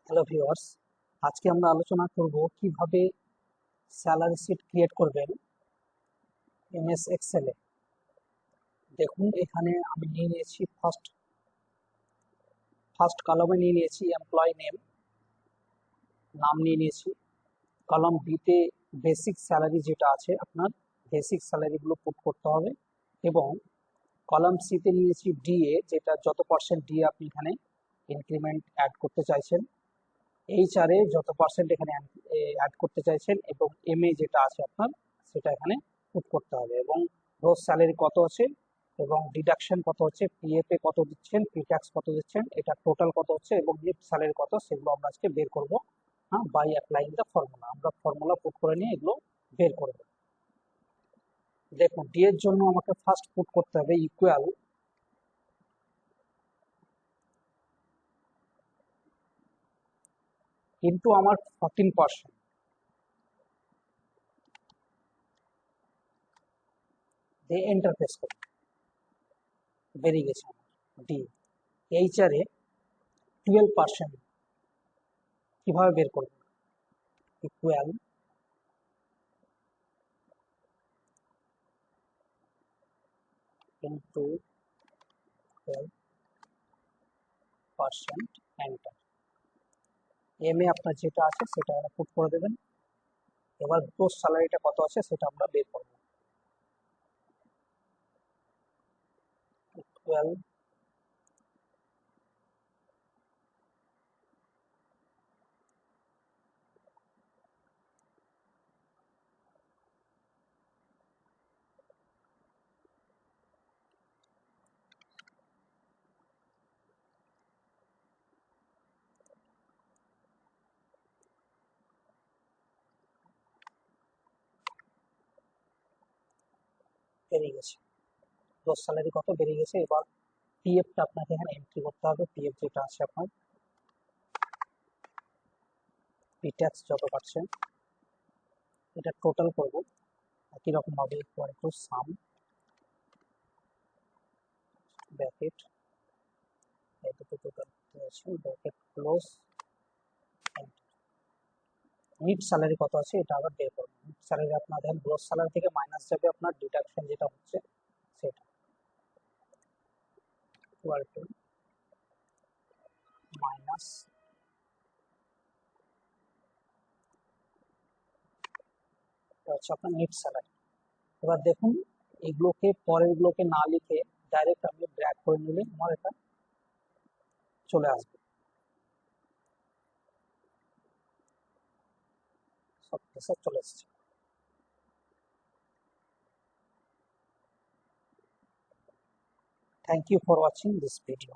Hello viewers, আজকে আমরা আলোচনা করব কিভাবে স্যালারি শিট ক্রিয়েট করবেন এমএস এক্সেলে। দেখুন, এখানে আমি নিয়ে নিয়েছি ফার্স্ট কলামে নিয়ে নিয়েছি এমপ্লয়ি নাম নিয়ে নিয়েছি। কলাম বিতে বেসিক স্যালারি যেটা আছে, আপনার বেসিক স্যালারিগুলো পুট করতে হবে। এবং কলাম সিতে নিয়েছি ডিএ, যেটা যত পার্সেন্ট ডিএ আপনি এখানে ইনক্রিমেন্ট অ্যাড করতে চাইছেন, এইচআরে যত পার্সেন্ট এখানে অ্যাড করতে চাইছেন, এবং এমএ যেটা আছে আপনার সেটা এখানে পুট করতে হবে। এবং গ্রোস স্যালারি কত আছে এবং ডিডাকশন কত হচ্ছে, পিএফ এ কত দিচ্ছেন, পি ট্যাক্স কত দিচ্ছেন, এটা টোটাল কত হচ্ছে এবং লিফট স্যালারি কত, সেগুলো আমরা আজকে বের করব। হ্যাঁ, বাই অ্যাপ্লাইং দ্য ফর্মুলা, আমরা ফর্মুলা পুট করে নিয়ে এগুলো বের করব। দেখুন, ডি এর জন্য আমাকে ফার্স্ট পুট করতে হবে ইকুয়াল কিন্তু আমার 14%, দিয়ে এন্টার প্রেস করব। বেরিয়ে গেছে আমার ডি। এইচআরে 12% কিভাবে বের করব? Equal into 12% enter. M A আপনার যেটা আছে সেটা পুট করে দেবেন। এবার গ্রোস স্যালারিটা কত আছে সেটা আমরা বের করব। ইকুয়াল বেরিয়ে গেছে, গ্রোস স্যালারি কত বেরিয়ে গেছে। এবার পিএফটা আপনাকে এখানে এন্ট্রি করতে হবে। পিএফ যেটা আছে আপনার, পি ট্যাক্স যত পাচ্ছেন এটা টোটাল করব একই রকম ভাবে। ইকুয়াল টু সাম ব্র্যাকেট, এই দুটো টোটাল আছে, ব্র্যাকেট ক্লোজ। মিড স্যালারি কত আছে এটা আবার বের করবো। মিড স্যালারি আপনার দেখেন গ্রোস স্যালারি থেকে মাইনাস যাবে আপনার ডিডাকশন যেটা হচ্ছে সেটা। ইকুয়াল টু মাইনাস হচ্ছে আপনার মিড স্যালারি। এবার দেখুন, এগুলোকে পরেরগুলোকে না লিখে ডাইরেক্ট আমি ড্র্যাগ করে নিলে আমার এটা চলে আসবে, সব কিছু চলে এসছে। Thank you for watching this video.